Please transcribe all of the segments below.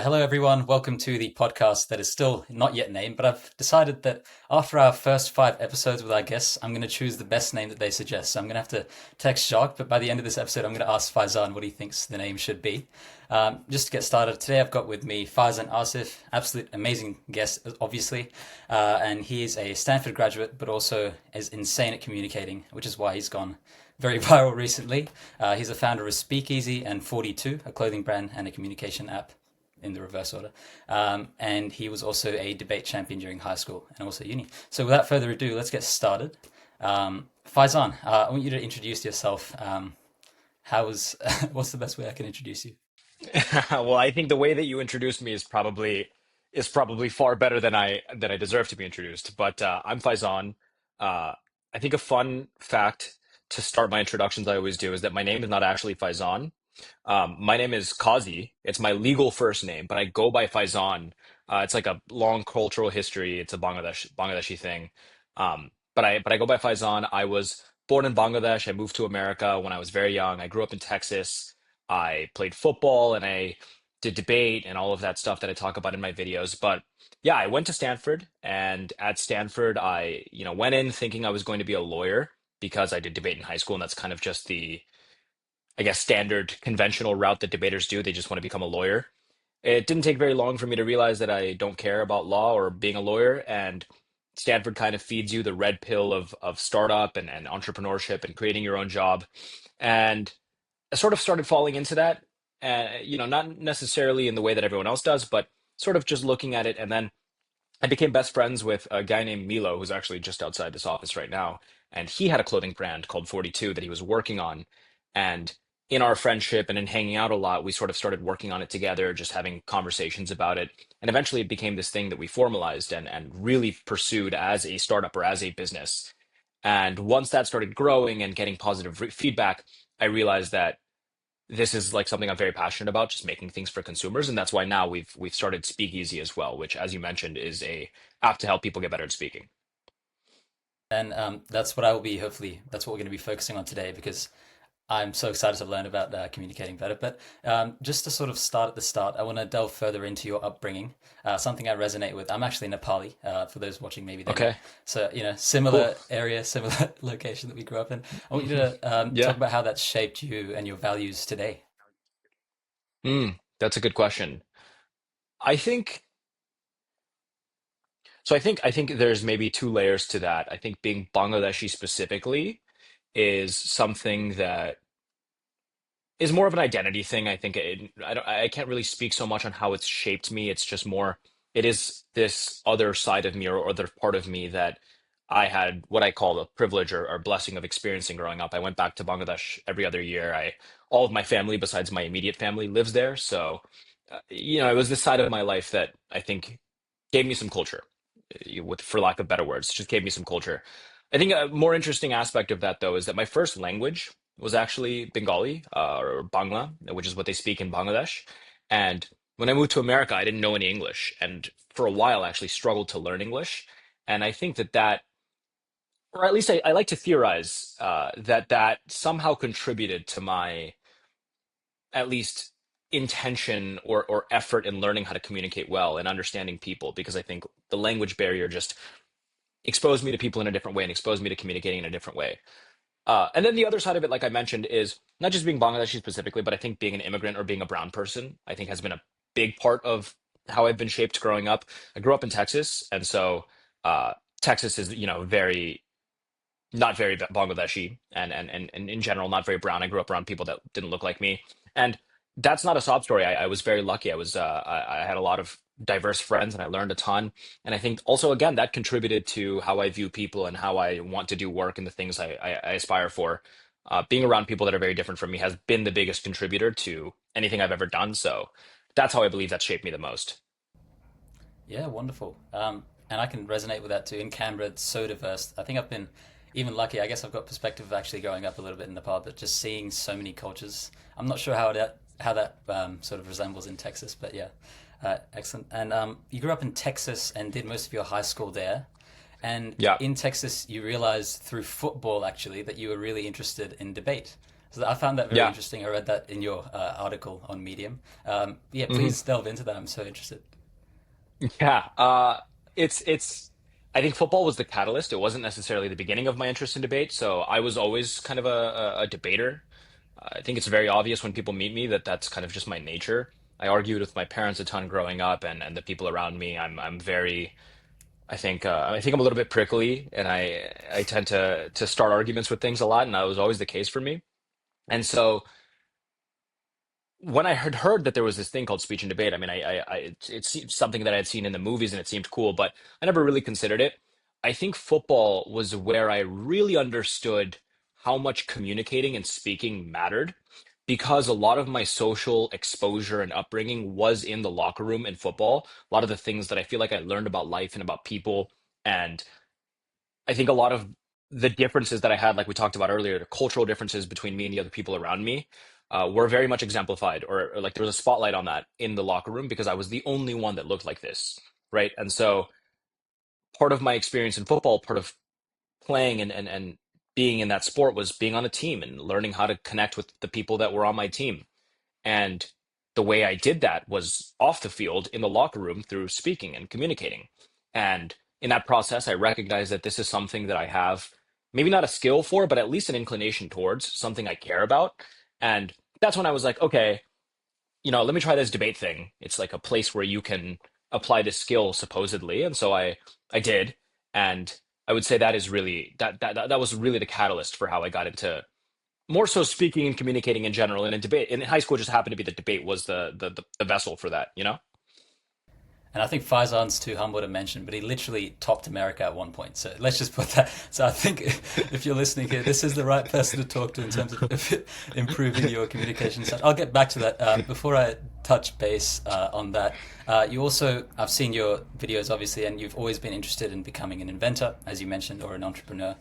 Hello, everyone. Welcome to the podcast that is still not yet named, but I've decided that after our first 5 episodes with our guests, I'm going to choose the best name that they suggest. So I'm going to have to text Jacques, but by the end of this episode, I'm going to ask Faizan what he thinks the name should be. Just to get started, today I've got with me Faizan Asif, absolute amazing guest, obviously. And he is a Stanford graduate, but also is insane at communicating, which is why he's gone very viral recently. He's the founder of Speakeasy and 42, a clothing brand and a communication app in the reverse order. And he was also a debate champion during high school and also uni. So without further ado, let's get started. Faizan, I want you to introduce yourself. What's the best way I can introduce you? Well, I think the way that you introduced me is probably far better than I deserve to be introduced. But I'm Faizan. Uh, I think a fun fact to start my introductions I always do is that my name is not actually Faizan. My name is Kazi. It's my legal first name, but I go by Faizan. It's like a long cultural history. It's a Bangladeshi thing. But I go by Faizan. I was born in Bangladesh. I moved to America when I was very young. I grew up in Texas. I played football and I did debate and all of that stuff that I talk about in my videos. But yeah, I went to Stanford, and at Stanford, I went in thinking I was going to be a lawyer because I did debate in high school, and that's kind of just the, I guess, standard conventional route that debaters do. They just want to become a lawyer. It didn't take very long for me to realize that I don't care about law or being a lawyer, and Stanford kind of feeds you the red pill of startup and entrepreneurship and creating your own job. And I sort of started falling into that, not necessarily in the way that everyone else does, but sort of just looking at it. And then I became best friends with a guy named Milo, who's actually just outside this office right now. And he had a clothing brand called 42 that he was working on. And in our friendship and in hanging out a lot, we sort of started working on it together, just having conversations about it. And eventually it became this thing that we formalized and really pursued as a startup or as a business. And once that started growing and getting positive feedback, I realized that this is like something I'm very passionate about, just making things for consumers, and that's why now we've started Speakeasy as well, which, as you mentioned, is a app to help people get better at speaking. And that's what I will be, hopefully, that's what we're going to be focusing on today because I'm so excited to learn about communicating better. But just to sort of start at the start, I want to delve further into your upbringing, something I resonate with. I'm actually Nepali. For those watching, maybe they know. Okay, So, cool. similar area, similar location that we grew up in. I want you to talk Yeah. about how that shaped you and your values today. That's a good question. I think so. I think there's maybe two layers to that. I think being Bangladeshi specifically is something that is more of an identity thing. I can't really speak so much on how it's shaped me. It's just more, it is this other side of me or other part of me that I had what I call the privilege or blessing of experiencing growing up. I went back to Bangladesh every other year. All of my family, besides my immediate family, lives there. So, it was this side of my life that I think gave me some culture, for lack of better words, just gave me some culture. I think a more interesting aspect of that, though, is that my first language was actually Bengali or Bangla, which is what they speak in Bangladesh. And when I moved to America, I didn't know any English, and for a while, I actually struggled to learn English. And I think that, or at least I like to theorize that somehow contributed to my at least intention or effort in learning how to communicate well and understanding people, because I think the language barrier just exposed me to people in a different way and exposed me to communicating in a different way. And then the other side of it, like I mentioned, is not just being Bangladeshi specifically, but I think being an immigrant or being a brown person, I think has been a big part of how I've been shaped growing up. I grew up in Texas, and so Texas is, very not very Bangladeshi, and in general not very brown. I grew up around people that didn't look like me, and that's not a sob story. I was very lucky. I had a lot of diverse friends, and I learned a ton. And I think also again that contributed to how I view people and how I want to do work and the things I aspire for. Being around people that are very different from me has been the biggest contributor to anything I've ever done. So that's how I believe that shaped me the most. Yeah, wonderful. And I can resonate with that too. In Canberra, it's so diverse. I think I've been even lucky. I guess I've got perspective of actually growing up a little bit in Nepal, but just seeing so many cultures. I'm not sure how that sort of resembles in Texas, but yeah, excellent. And you grew up in Texas and did most of your high school there. And Yeah. in Texas, you realized through football actually that you were really interested in debate. So I found that very Yeah. interesting. I read that in your article on Medium. Yeah, Hmm. please delve into that. I'm so interested. Yeah. It's I think football was the catalyst. It wasn't necessarily the beginning of my interest in debate. So I was always kind of a debater. I think it's very obvious when people meet me that that's kind of just my nature. I argued with my parents a ton growing up, and the people around me. I'm very I think I'm a little bit prickly, and I tend to start arguments with things a lot, and that was always the case for me. And so when I had heard that there was this thing called speech and debate, I mean, it's something that I had seen in the movies and it seemed cool, but I never really considered it. I think football was where I really understood how much communicating and speaking mattered because a lot of my social exposure and upbringing was in the locker room in football. A lot of the things that I feel like I learned about life and about people. And I think a lot of the differences that I had, like we talked about earlier, the cultural differences between me and the other people around me, were very much exemplified, or like there was a spotlight on that in the locker room because I was the only one that looked like this, right? And so part of my experience in football, part of playing and being in that sport was being on a team and learning how to connect with the people that were on my team. And the way I did that was off the field in the locker room through speaking and communicating. And in that process, I recognized that this is something that I have maybe not a skill for, but at least an inclination towards something I care about. And that's when I was like, okay, let me try this debate thing. It's like a place where you can apply this skill supposedly. And so I did. And I would say that is really that was really the catalyst for how I got into more so speaking and communicating in general and in debate. And in high school, it just happened to be that debate was the vessel for that, you know? And I think Faizan's too humble to mention, but he literally topped America at one point. So let's just put that. So I think if you're listening here, this is the right person to talk to in terms of improving your communication. So I'll get back to that. Before I touch base on that, you also, I've seen your videos obviously, and you've always been interested in becoming an inventor, as you mentioned, or an entrepreneur.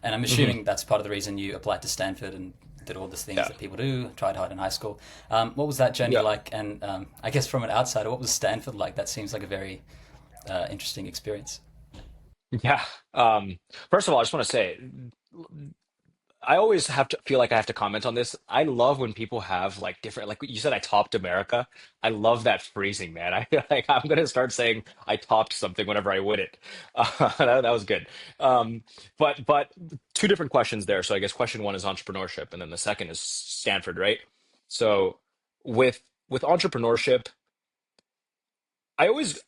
And I'm Hmm. assuming that's part of the reason you applied to Stanford and did all the things Yeah. that people do, tried hard in high school. What was that journey Yeah. like? And I guess from an outsider, what was Stanford like? That seems like a very interesting experience. Yeah. Um, First of all, I just want to say, I always have to feel like I have to comment on this. I love when people have like different, like you said, I topped America. I love that phrasing, man. I feel like I'm gonna start saying I topped something whenever I win it. That was good. But two different questions there. So I guess question one is entrepreneurship, and then the second is Stanford, right? So with entrepreneurship, I always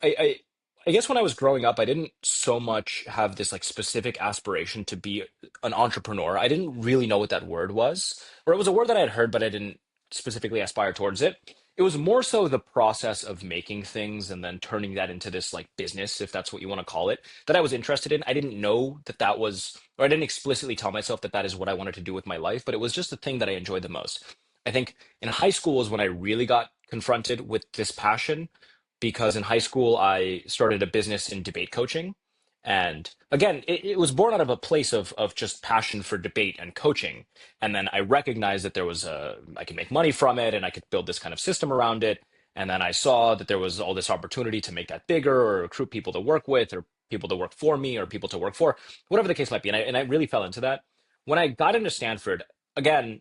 I guess when I was growing up, I didn't so much have this like specific aspiration to be an entrepreneur. I didn't really know what that word was, or it was a word that I had heard, but I didn't specifically aspire towards it. It was more so the process of making things and then turning that into this like business, if that's what you want to call it, that I was interested in. I didn't know that that was, or I didn't explicitly tell myself that that is what I wanted to do with my life, but it was just the thing that I enjoyed the most. I think in high school was when I really got confronted with this passion because in high school I started a business in debate coaching. And again, it was born out of a place of just passion for debate and coaching. And then I recognized that there was I could make money from it and I could build this kind of system around it. And then I saw that there was all this opportunity to make that bigger or recruit people to work with or people to work for me or people to work for, whatever the case might be. And I really fell into that. When I got into Stanford, again,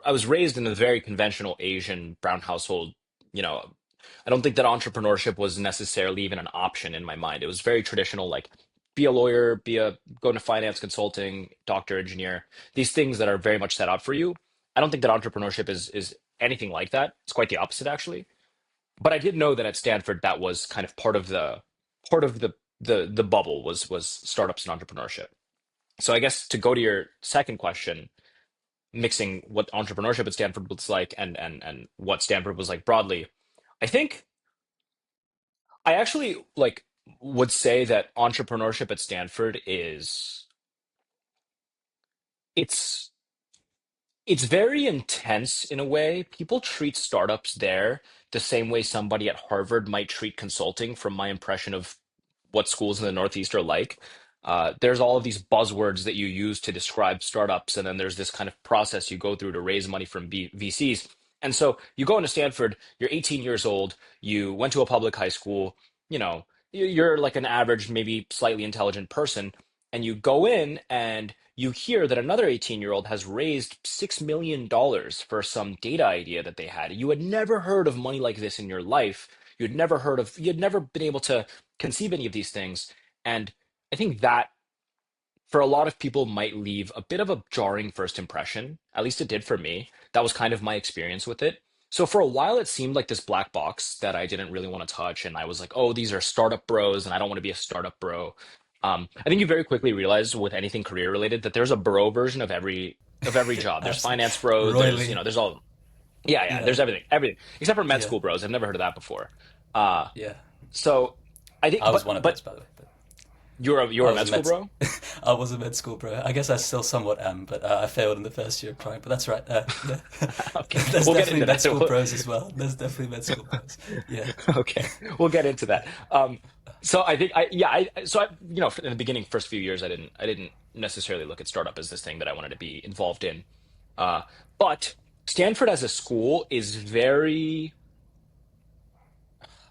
I was raised in a very conventional Asian brown household. You know, I don't think that entrepreneurship was necessarily even an option in my mind. It was very traditional, like be a lawyer, go into finance consulting, doctor, engineer, these things that are very much set up for you. I don't think that entrepreneurship is anything like that. It's quite the opposite, actually. But I did know that at Stanford, that was kind of part of the bubble was startups and entrepreneurship. So I guess to go to your second question, mixing what entrepreneurship at Stanford was like and what Stanford was like broadly. I think I actually like would say that entrepreneurship at Stanford is it's it's very intense in a way. People treat startups there the same way somebody at Harvard might treat consulting, from my impression of what schools in the Northeast are like. There's all of these buzzwords that you use to describe startups, and then there's this kind of process you go through to raise money from VCs. And so you go into Stanford, you're 18 years old, you went to a public high school, you're like an average, maybe slightly intelligent person, and you go in and you hear that another 18-year-old has raised $6 million for some data idea that they had. You had never heard of money like this in your life. You'd never been able to conceive any of these things. And I think that for a lot of people might leave a bit of a jarring first impression. At least it did for me. That was kind of my experience with it. So for a while, it seemed like this black box that I didn't really want to touch, and I was like, "Oh, these are startup bros, and I don't want to be a startup bro." I think you very quickly realize with anything career related that there's a bro version of every job. There's Absolutely. finance bros. There's Royally. there's all yeah. Yeah. There's everything except for med Yeah. school bros. I've never heard of that before. Uh, Yeah. so I think, I was one of but those, by the way. But you're I a was med a school med. bro. I was a med school bro. I guess I still somewhat am, but I failed in the first year of trying. But that's right. Okay, There's we'll get definitely into med that. school pros as well. There's definitely med school pros. Yeah. Okay, we'll get into that. So I think in the beginning, first few years, I didn't necessarily look at startup as this thing that I wanted to be involved in. Uh, but Stanford as a school is very,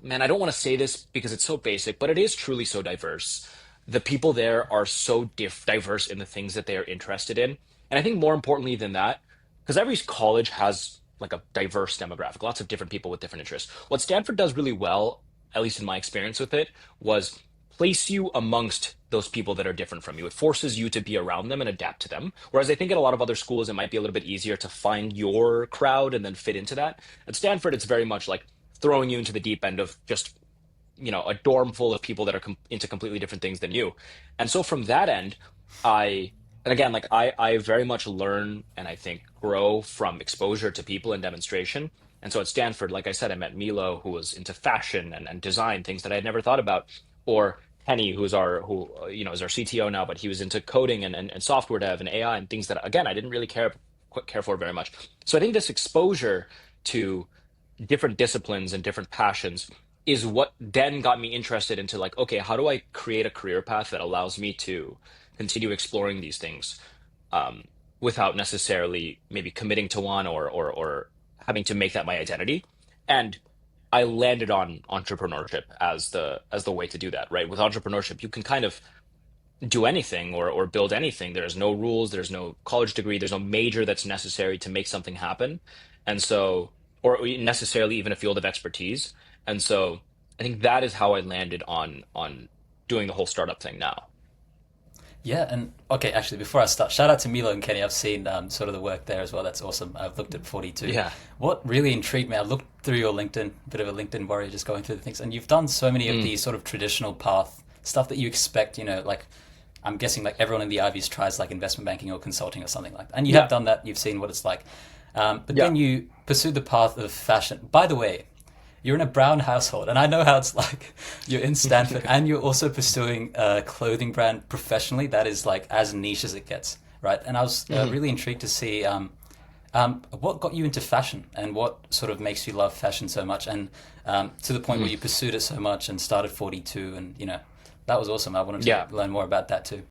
man, I don't want to say this because it's so basic, but it is truly so diverse. The people there are so diverse in the things that they are interested in. And I think more importantly than that, because every college has like a diverse demographic, lots of different people with different interests. What Stanford does really well, at least in my experience with it, was place you amongst those people that are different from you. It forces you to be around them and adapt to them. Whereas I think at a lot of other schools, it might be a little bit easier to find your crowd and then fit into that. At Stanford, it's very much like throwing you into the deep end of just a dorm full of people that are into completely different things than you. And so from that end, I and again, like I very much learn and I think grow from exposure to people and demonstration. And so at Stanford, like I said, I met Milo, who was into fashion and design, things that I had never thought about, or Penny, who is our CTO now, but he was into coding and software dev and AI and things that again I didn't really care for very much. So I think this exposure to different disciplines and different passions is what then got me interested into like, okay, how do I create a career path that allows me to continue exploring these things um, without necessarily maybe committing to one or having to make that my identity. And I landed on entrepreneurship as the way to do that, right? With entrepreneurship, you can kind of do anything or build anything. There's no rules, there's no college degree, there's no major that's necessary to make something happen. And so, or necessarily even a field of expertise. And so I think that is how I landed on doing the whole startup thing now. Yeah, and okay, actually, before I start, shout out to Milo and Kenny. I've seen sort of the work there as well. That's awesome. I've looked at 42. Yeah. What really intrigued me, I looked through your LinkedIn, bit of a LinkedIn warrior, just going through the things, and you've done so many of Mm, these sort of traditional path stuff that you expect, like I'm guessing like everyone in the Ivies tries like investment banking or consulting or something like that. And you have yeah. done that, you've seen what it's like. But Yeah. then you pursued the path of fashion. By the way, you're in a brown household, and I know how it's like. You're in Stanford, and you're also pursuing a clothing brand professionally. That is like as niche as it gets, right? And I was Mhm. really intrigued to see what got you into fashion, and what sort of makes you love fashion so much, and to the point where Mm. you pursued it so much and started 42, and that was awesome. I wanted Yeah. to learn more about that too.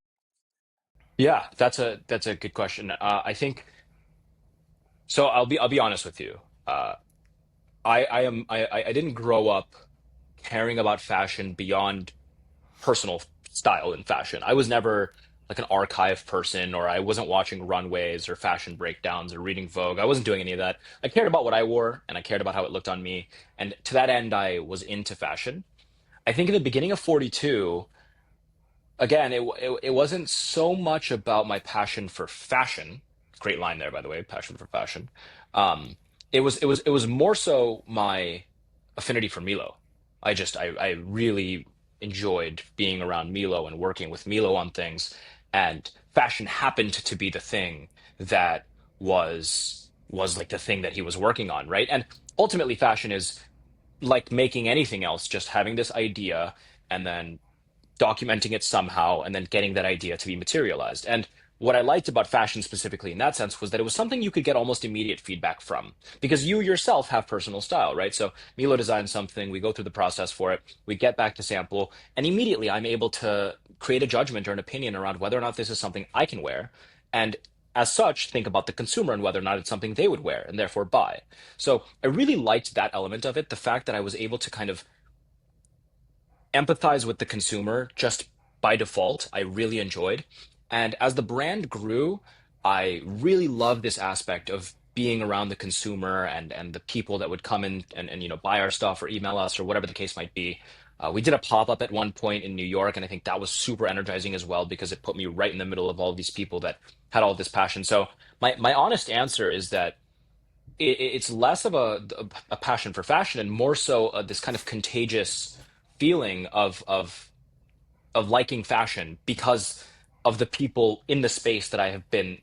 Yeah. That's a good question. I think so. I'll be honest with you. Uh, I didn't grow up caring about fashion beyond personal style in fashion. I was never like an archive person, or I wasn't watching runways or fashion breakdowns or reading Vogue. I wasn't doing any of that. I cared about what I wore and I cared about how it looked on me. And to that end, I was into fashion. I think in the beginning of 42, again, it wasn't so much about my passion for fashion. Great line there, by the way, passion for fashion. It was more so my affinity for Milo. I really enjoyed being around Milo and working with Milo on things, and fashion happened to be the thing that was like the thing that he was working on, right? And ultimately, fashion is like making anything else, just having this idea and then documenting it somehow and then getting that idea to be materialized. And what I liked about fashion specifically in that sense was that it was something you could get almost immediate feedback from because you yourself have personal style, right? So Milo designs something, we go through the process for it, we get back to sample, and immediately I'm able to create a judgment or an opinion around whether or not this is something I can wear. And as such, think about the consumer and whether or not it's something they would wear and therefore buy. So I really liked that element of it, the fact that I was able to kind of empathize with the consumer just by default, I really enjoyed. And as the brand grew, I really loved this aspect of being around the consumer and the people that would come in and buy our stuff or email us or whatever the case might be. We did a pop-up at one point in New York, and I think that was super energizing as well because it put me right in the middle of all these people that had all this passion. So my honest answer is that it's less of a passion for fashion and more so this kind of contagious feeling of liking fashion because of the people in the space that I have been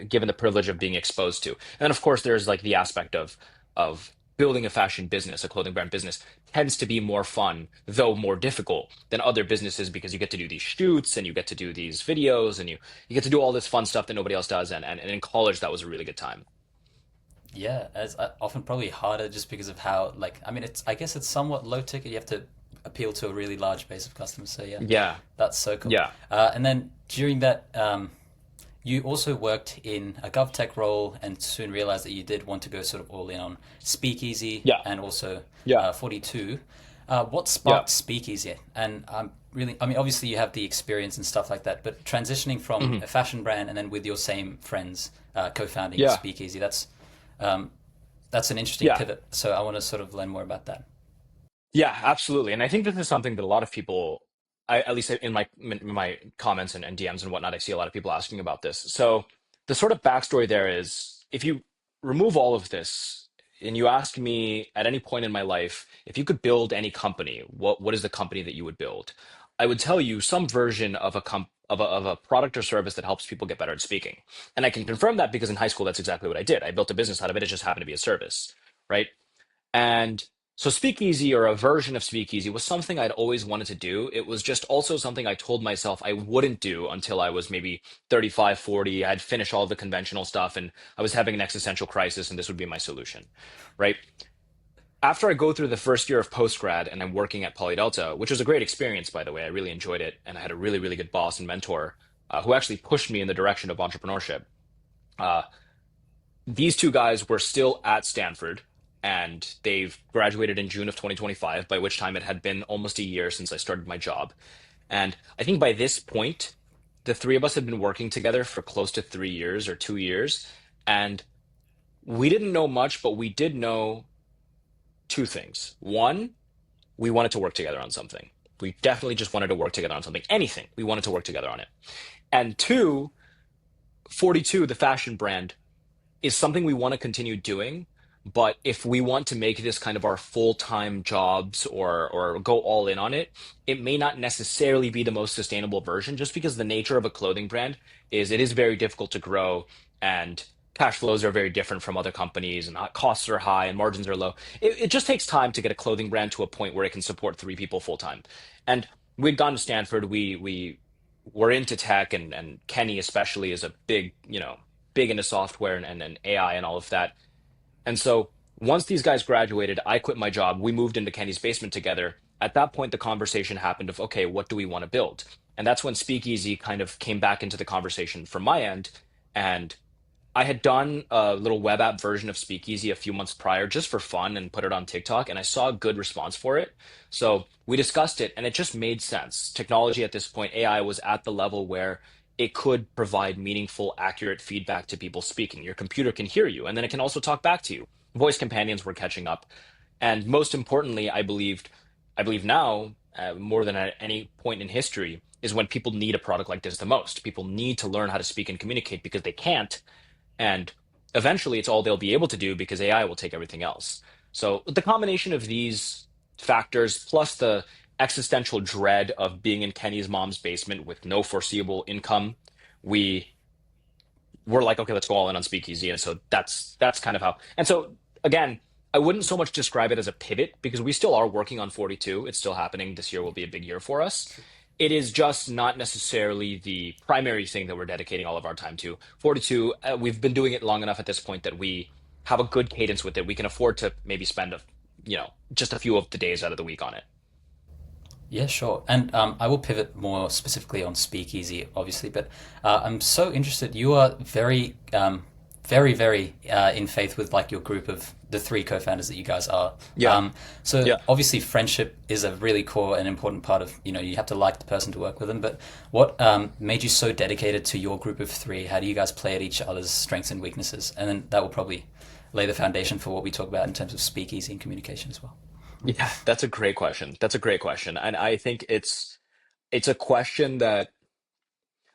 given the privilege of being exposed to. And then of course there's like the aspect of building a fashion business, a clothing brand business tends to be more fun, though more difficult than other businesses because you get to do these shoots and you get to do these videos and you get to do all this fun stuff that nobody else does. And in college that was a really good time. Yeah, it's often probably harder just because of how, like, I mean, it's, I guess it's somewhat low ticket. You have to appeal to a really large base of customers. So yeah, Yeah. that's so cool. Yeah. And then during that, you also worked in a GovTech role and soon realized that you did want to go sort of all in on Speakeasy Yeah. and also Yeah. 42. What Yeah. sparked Speakeasy? And I'm really, I mean, obviously you have the experience and stuff like that, but transitioning from Mhm. a fashion brand and then with your same friends co-founding Yeah. Speakeasy, um, that's an interesting Yeah. pivot. So I want to sort of learn more about that. Yeah, absolutely. And I think this is something that a lot of people, at least in my comments and DMs and whatnot, I see a lot of people asking about this. So the sort of backstory there is, if you remove all of this and you ask me at any point in my life, if you could build any company, what is the company that you would build? I would tell you some version of a product or service that helps people get better at speaking. And I can confirm that because in high school, that's exactly what I did. I built a business out of it. It just happened to be a service, right? And so Speakeasy or a version of Speakeasy was something I'd always wanted to do. It was just also something I told myself I wouldn't do until I was maybe 35, 40. I'd finished all the conventional stuff and I was having an existential crisis and this would be my solution, right? After I go through the first year of postgrad and I'm working at PolyDelta, which was a great experience, by the way, I really enjoyed it. And I had a really, really good boss and mentor who actually pushed me in the direction of entrepreneurship. Uh, these two guys were still at Stanford and they've graduated in June of 2025, by which time it had been almost a year since I started my job. And I think by this point, the three of us had been working together for close to 3 years or 2 years. And we didn't know much, but we did know two things. One, we wanted to work together on something. We definitely just wanted to work together on something. Anything, we wanted to work together on it. And two, 42, the fashion brand, is something we want to continue doing. But if we want to make this kind of our full-time jobs or go all in on it, it may not necessarily be the most sustainable version just because the nature of a clothing brand is it is very difficult to grow and cash flows are very different from other companies and costs are high and margins are low. It just takes time to get a clothing brand to a point where it can support three people full time. And we'd gone to Stanford. We were into tech and Kenny especially is a big, big into software and AI and all of that. And so once these guys graduated, I quit my job. We moved into Kenny's basement together. At that point, the conversation happened of, okay, what do we want to build? And that's when Speakeasy kind of came back into the conversation from my end. And I had done a little web app version of Speakeasy a few months prior just for fun and put it on TikTok, and I saw a good response for it. So we discussed it, and it just made sense. Technology at this point, AI was at the level where it could provide meaningful, accurate feedback to people speaking. Your computer can hear you, and then it can also talk back to you. Voice companions were catching up, and most importantly, I believe now more than at any point in history is when people need a product like this the most. People need to learn how to speak and communicate because they can't and eventually, it's all they'll be able to do because AI will take everything else. So, the combination of these factors, plus the existential dread of being in Kenny's mom's basement with no foreseeable income, we were like, okay, let's go all in on Speakeasy. And so that's kind of how. And so, again, I wouldn't so much describe it as a pivot because we still are working on 42. It's still happening. This year will be a big year for us. It is just not necessarily the primary thing that we're dedicating all of our time to. 42, we've been doing it long enough at this point that we have a good cadence with it. We can afford to maybe spend just a few of the days out of the week on it. Yeah, sure. And I will pivot more specifically on Speakeasy, obviously, but I'm so interested. You are very very, very in faith with like your group of the three co-founders that you guys are. Yeah. So Yeah. obviously, friendship is a really core and important part of, you have to like the person to work with them. But what made you so dedicated to your group of three? How do you guys play at each other's strengths and weaknesses? And then that will probably lay the foundation for what we talk about in terms of speakeasy and communication as well. Yeah, that's a great question. That's a great question. And I think it's a question that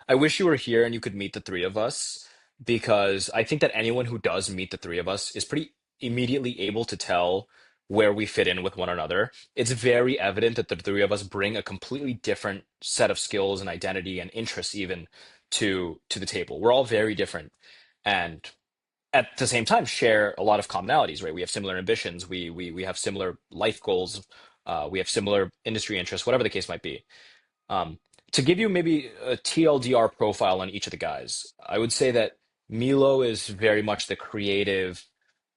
I wish you were here and you could meet the three of us, because I think that anyone who does meet the three of us is pretty immediately able to tell where we fit in with one another. It's very evident that the three of us bring a completely different set of skills and identity and interests even to the table. We're all very different and at the same time share a lot of commonalities, right? We have similar ambitions, we have similar life goals, we have similar industry interests, whatever the case might be. Um, to give you maybe a TLDR profile on each of the guys, I would say that Milo is very much the creative,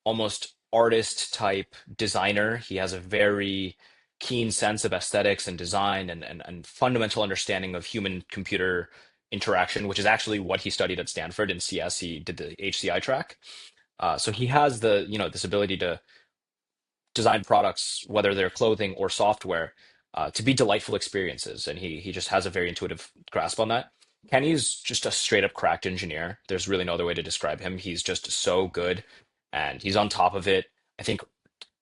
almost artist type designer. He has a very keen sense of aesthetics and design and fundamental understanding of human computer interaction, which is actually what he studied at Stanford in CS. He did the HCI track. So he has this ability to design products, whether they're clothing or software, to be delightful experiences. And he just has a very intuitive grasp on that. Kenny's just a straight up cracked engineer. There's really no other way to describe him. He's just so good and he's on top of it. I think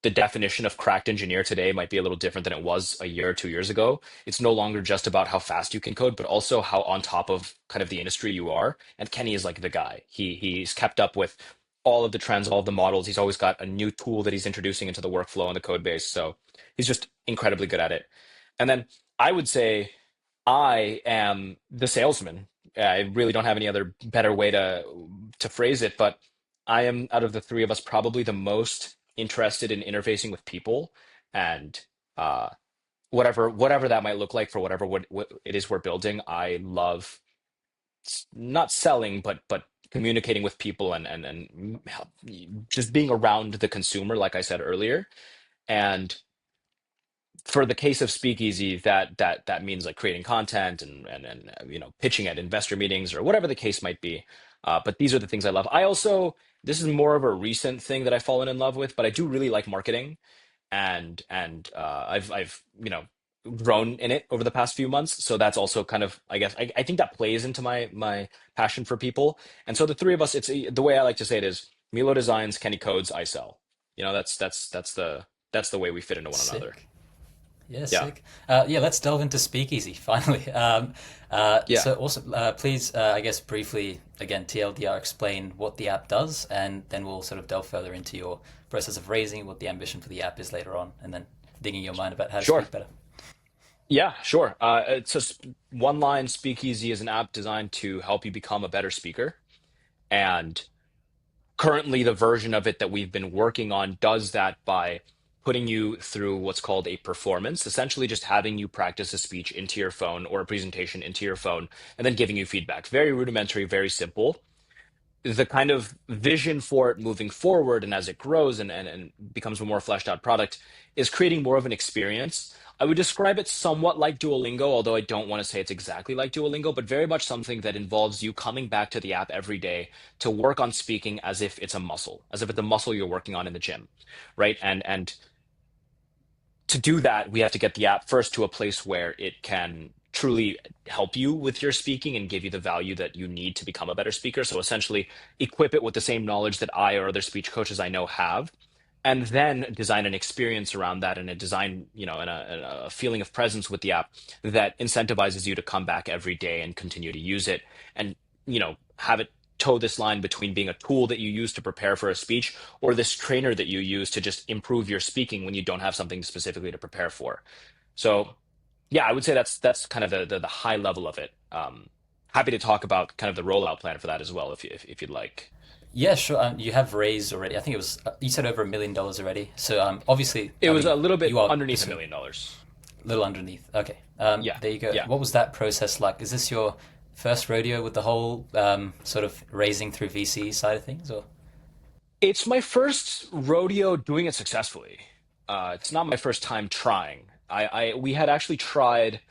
the definition of cracked engineer today might be a little different than it was a year or 2 years ago. It's no longer just about how fast you can code, but also how on top of kind of the industry you are. And Kenny is like the guy. He's kept up with all of the trends, all of the models. He's always got a new tool that he's introducing into the workflow and the code base. So he's just incredibly good at it. And then I would say I am the salesman. I really don't have any other better way to phrase it, but I am out of the three of us probably the most interested in interfacing with people and uh, whatever that might look like for what it is we're building. I love not selling, but communicating with people and just being around the consumer, like I said earlier. And for the case of Speakeasy, that means like creating content and pitching at investor meetings or whatever the case might be. But these are the things I love. I also This is more of a recent thing that I've fallen in love with, but I do really like marketing and I've grown in it over the past few months. So that's also kind of I think that plays into my passion for people. And so the three of us, it's the way I like to say it is Milo designs, Kenny codes, I sell. That's the way we fit into one another. Sick. Yeah, Yeah. sick. Yeah, let's delve into Speakeasy finally. Yeah. So also, please, I guess briefly, again, TLDR, explain what the app does, and then we'll sort of delve further into your process of raising, what the ambition for the app is later on, and then digging your mind about how to Sure. speak better. Yeah, sure. One line Speakeasy is an app designed to help you become a better speaker. And currently, the version of it that we've been working on does that by putting you through what's called a performance, essentially just having you practice a speech into your phone or a presentation into your phone, and then giving you feedback. Very rudimentary, very simple. The kind of vision for it moving forward and as it grows and becomes a more fleshed out product is creating more of an experience. I would describe it somewhat like Duolingo, although I don't want to say it's exactly like Duolingo, but very much something that involves you coming back to the app every day to work on speaking as if it's a muscle, as if it's a muscle you're working on in the gym, right? And to do that, we have to get the app first to a place where it can truly help you with your speaking and give you the value that you need to become a better speaker. So essentially, equip it with the same knowledge that I or other speech coaches I know have, and then design an experience around that and a design, and a feeling of presence with the app that incentivizes you to come back every day and continue to use it and, have it toe this line between being a tool that you use to prepare for a speech or this trainer that you use to just improve your speaking when you don't have something specifically to prepare for. So yeah, I would say that's kind of the high level of it. Happy to talk about kind of the rollout plan for that as well, if you'd like. Yeah, sure. You have raised already. I think it was you said over $1 million already. So obviously, It I was mean, a little bit you are underneath this a is a million dollars. little underneath. Okay, Yeah, there you go. yeah. What was that process like? Is this your first rodeo with the whole sort of raising through VC side of things, or? It's my first rodeo doing it successfully. It's not my first time trying. We had actually tried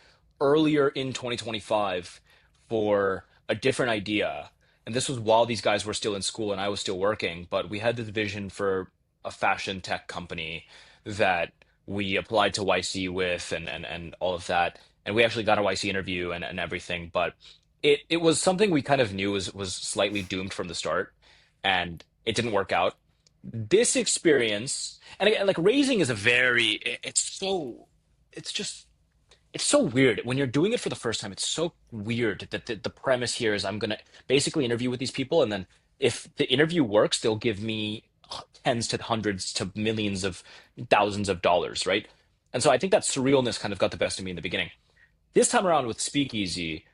earlier in 2025 for a different idea, And this was while these guys were still in school and I was still working. But we had this vision for a fashion tech company that we applied to YC with and all of that. And we actually got a YC interview and everything. But it was something we kind of knew was slightly doomed from the start, and it didn't work out. This experience, and again, like raising is a very, it's just it's so weird when you're doing it for the first time. It's so weird that the premise here is I'm gonna basically interview with these people, and then if the interview works, they'll give me tens to hundreds to millions of thousands of dollars, right? And so I think that surrealness kind of got the best of me in the beginning. This time around with Speakeasy,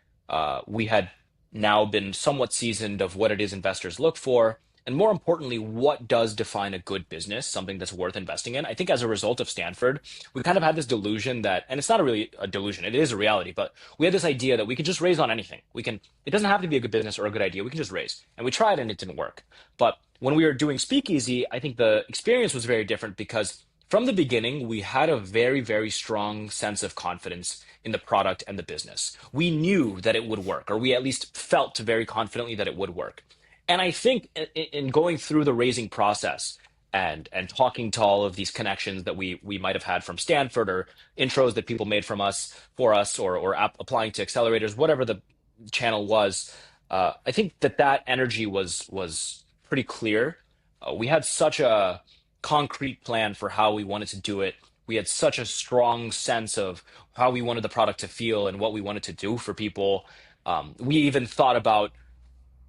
we had now been somewhat seasoned of what it is investors look for, and more importantly, what does define a good business, something that's worth investing in. I think as a result of Stanford, we kind of had this delusion that, and it's not really a delusion, it is a reality, but we had this idea that we could just raise on anything. It doesn't have to be a good business or a good idea. We can just raise. And we tried and it didn't work. But when we were doing Speakeasy, I think the experience was very different because from the beginning, we had a very, very strong sense of confidence in the product and the business. We knew that it would work, or we at least felt very confidently that it would work. And I think in going through the raising process and talking to all of these connections that we might have had from Stanford or intros that people made from us for us or applying to accelerators, whatever the channel was, I think that energy was pretty clear. We had such a concrete plan for how we wanted to do it. We had such a strong sense of how we wanted the product to feel and what we wanted to do for people. We even thought about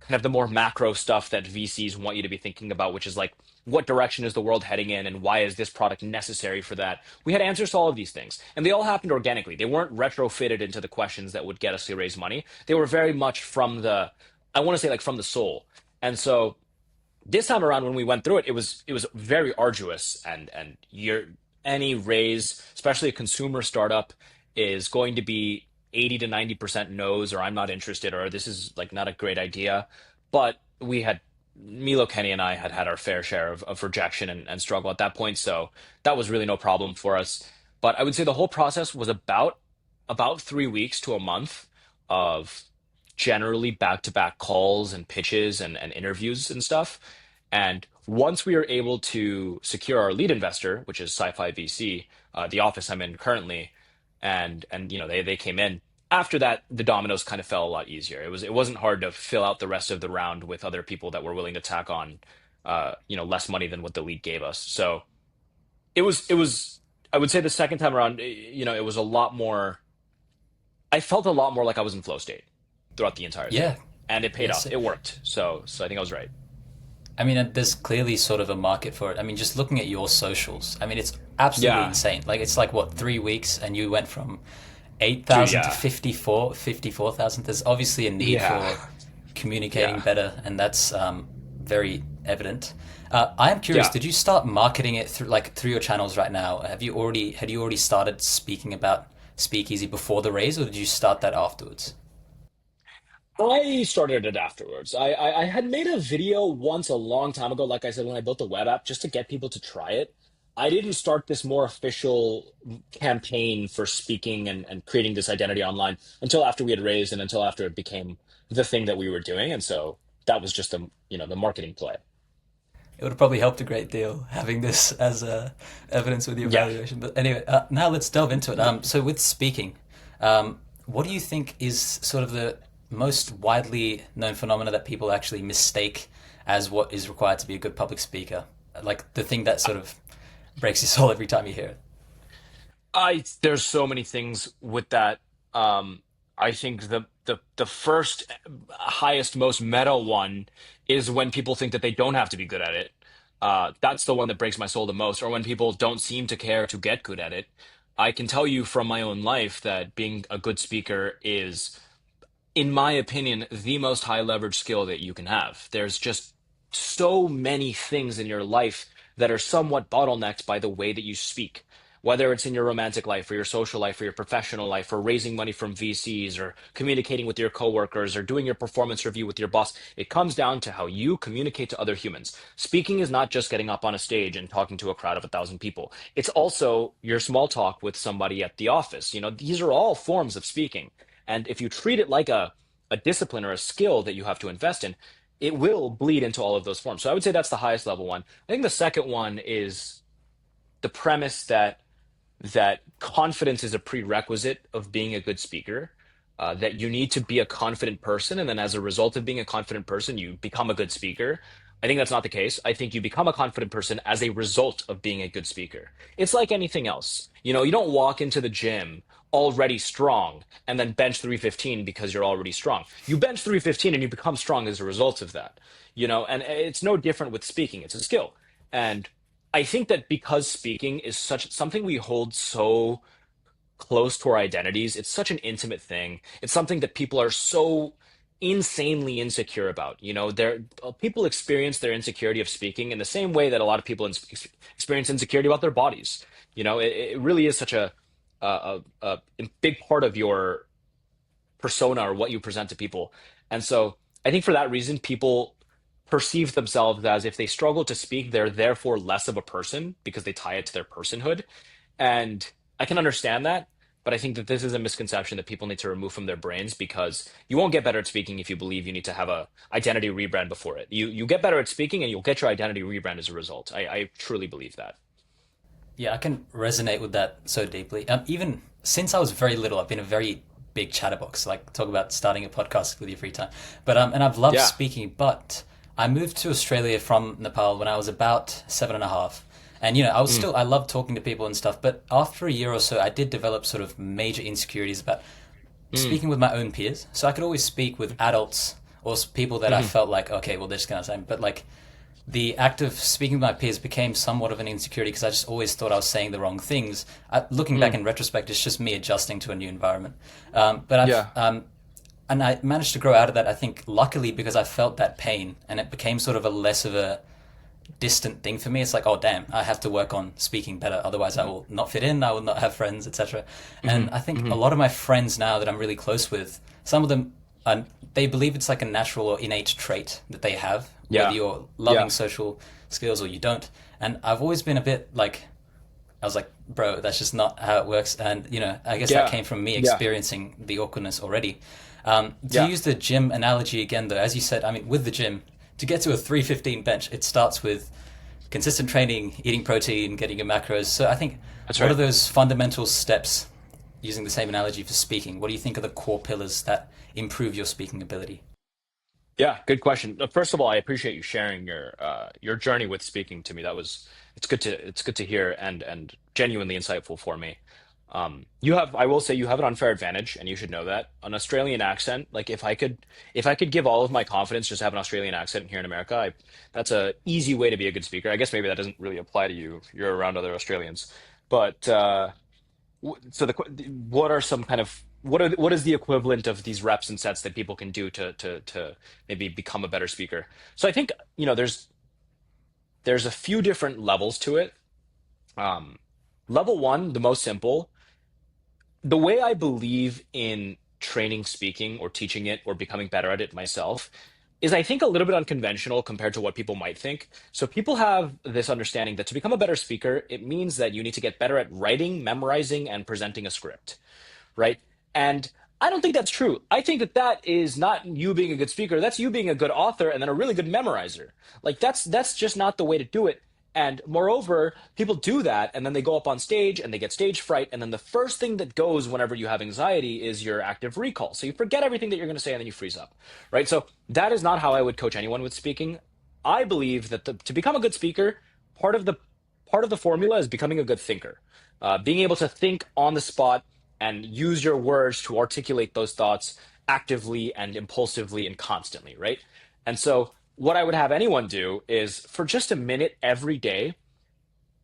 kind of the more macro stuff that VCs want you to be thinking about, which is like, what direction is the world heading in, and why is this product necessary for that? We had answers to all of these things, and they all happened organically. They weren't retrofitted into the questions that would get us to raise money. They were very much from the, I want to say like from the soul. And so this time around when we went through it, it was very arduous, and you're any raise, especially a consumer startup, is going to be 80 to 90% no's, or I'm not interested, or this is like not a great idea. But we had Milo, Kenny, and I had had our fair share of rejection and struggle at that point, so that was really no problem for us. But I would say the whole process was about 3 weeks to a month of generally back-to-back calls and pitches and interviews and stuff. And once we were able to secure our lead investor, which is Sci-Fi VC, the office I'm in currently, and they came in. After that, the dominoes kind of fell a lot easier. It wasn't hard to fill out the rest of the round with other people that were willing to tack on, less money than what the lead gave us. So it was. I would say the second time around, it was a lot more. I felt a lot more like I was in flow state throughout the entire thing, Yeah. and it paid Yes. off. It worked. So I think I was right. I mean, there's clearly sort of a market for it. I mean, just looking at your socials, I mean, it's absolutely Yeah. insane. Like, it's like, what, 3 weeks, and you went from Dude, 8,000 to yeah. 54,000. There's obviously a need Yeah. for communicating Yeah. better, and that's very evident. I am curious. Yeah. Did you start marketing it through your channels right now? Had you already started speaking about Speakeasy before the raise, or did you start that afterwards? I started it afterwards. I had made a video once a long time ago, like I said, when I built the web app, just to get people to try it. I didn't start this more official campaign for speaking and creating this identity online until after we had raised and until after it became the thing that we were doing. And so that was just the marketing play. It would have probably helped a great deal having this as evidence with your Yeah. evaluation. But anyway, now let's delve into it. So with speaking, what do you think is sort of the most widely known phenomena that people actually mistake as what is required to be a good public speaker? Like the thing that sort of breaks your soul every time you hear it. There's so many things with that. I think the first highest, most meta one is when people think that they don't have to be good at it. That's the one that breaks my soul the most, or when people don't seem to care to get good at it. I can tell you from my own life that being a good speaker is, in my opinion, the most high leverage skill that you can have. There's just so many things in your life that are somewhat bottlenecked by the way that you speak, whether it's in your romantic life or your social life or your professional life or raising money from VCs or communicating with your coworkers or doing your performance review with your boss. It comes down to how you communicate to other humans. Speaking is not just getting up on a stage and talking to a crowd of 1,000 people. It's also your small talk with somebody at the office. These are all forms of speaking. And if you treat it like a discipline or a skill that you have to invest in, it will bleed into all of those forms. So I would say that's the highest level one. I think the second one is the premise that confidence is a prerequisite of being a good speaker, that you need to be a confident person. And then as a result of being a confident person, you become a good speaker. I think that's not the case. I think you become a confident person as a result of being a good speaker. It's like anything else. You don't walk into the gym already strong and then bench 315 because you're already strong. You bench 315 and you become strong as a result of that. And it's no different with speaking. It's a skill. And I think that because speaking is such something we hold so close to our identities, it's such an intimate thing. It's something that people are so insanely insecure about. People experience their insecurity of speaking in the same way that a lot of people experience insecurity about their bodies. It really is such a big part of your persona or what you present to people. And so I think for that reason, people perceive themselves as if they struggle to speak, they're therefore less of a person because they tie it to their personhood. And I can understand that, but I think that this is a misconception that people need to remove from their brains because you won't get better at speaking if you believe you need to have a identity rebrand before it. You get better at speaking and you'll get your identity rebrand as a result. I truly believe that. Yeah, I can resonate with that so deeply. Even since I was very little, I've been a very big chatterbox. Like talk about starting a podcast with your free time. But and I've loved Yeah. speaking. But I moved to Australia from Nepal when I was about 7.5. And I was Mm, still I loved talking to people and stuff. But after a year or so, I did develop sort of major insecurities about mm, speaking with my own peers. So I could always speak with adults or people that I mhm, felt like, okay, well, they're just gonna say, but like the act of speaking with my peers became somewhat of an insecurity because I just always thought I was saying the wrong things. Looking back mm. in retrospect, it's just me adjusting to a new environment. But I've Yeah. and I managed to grow out of that. I think luckily because I felt that pain and it became sort of a less of a distant thing for me. It's like, oh damn, I have to work on speaking better. Otherwise, I will not fit in. I will not have friends, etc. And Hmm. I think a Hmm. lot of my friends now that I'm really close with, some of them, they believe it's like a natural or innate trait that they have, whether Yeah. you're loving Yeah. social skills or you don't. And I've always been a bit like, I was like, bro, that's just not how it works. And, I guess that Yeah. came from me Yeah. experiencing the awkwardness already. To Yeah. use the gym analogy again, though, as you said, I mean, with the gym, to get to a 315 bench, it starts with consistent training, eating protein, getting your macros. So I think, That's what are right. those fundamental steps, using the same analogy for speaking? What do you think are the core pillars that improve your speaking ability? Yeah, good question. First of all, I appreciate you sharing your journey with speaking to me. It's good to hear and genuinely insightful for me. I will say you have an unfair advantage, and you should know that. An Australian accent, like if I could give all of my confidence just have an Australian accent here in America, that's a easy way to be a good speaker. I guess maybe that doesn't really apply to you. You're around other Australians, but so what are some kind of what is the equivalent of these reps and sets that people can do to maybe become a better speaker? So I think there's a few different levels to it. Um, Level one, the most simple, the way I believe in training speaking or teaching it or becoming better at it myself is I think a little bit unconventional compared to what people might think. So people have this understanding that to become a better speaker, it means that you need to get better at writing, memorizing, and presenting a script, right? And I don't think that's true. I think that that is not you being a good speaker. That's you being a good author and then a really good memorizer. Like that's just not the way to do it. And moreover, people do that and then they go up on stage and they get stage fright. And then the first thing that goes whenever you have anxiety is your active recall. So you forget everything that you're going to say and then you freeze up, right? So that is not how I would coach anyone with speaking. I believe that to become a good speaker, part of the part of the formula is becoming a good thinker, being able to think on the spot and use your words to articulate those thoughts actively and impulsively and constantly, right? And so, what I would have anyone do is for just a minute every day,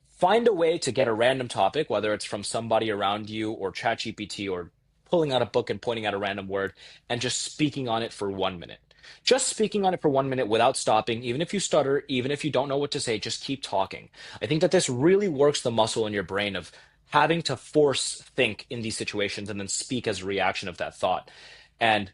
find a way to get a random topic, whether it's from somebody around you or ChatGPT or pulling out a book and pointing out a random word and just speaking on it for 1 minute. Just speaking on it for 1 minute without stopping, even if you stutter, even if you don't know what to say, just keep talking. I think that this really works the muscle in your brain of having to force think in these situations and then speak as a reaction of that thought. And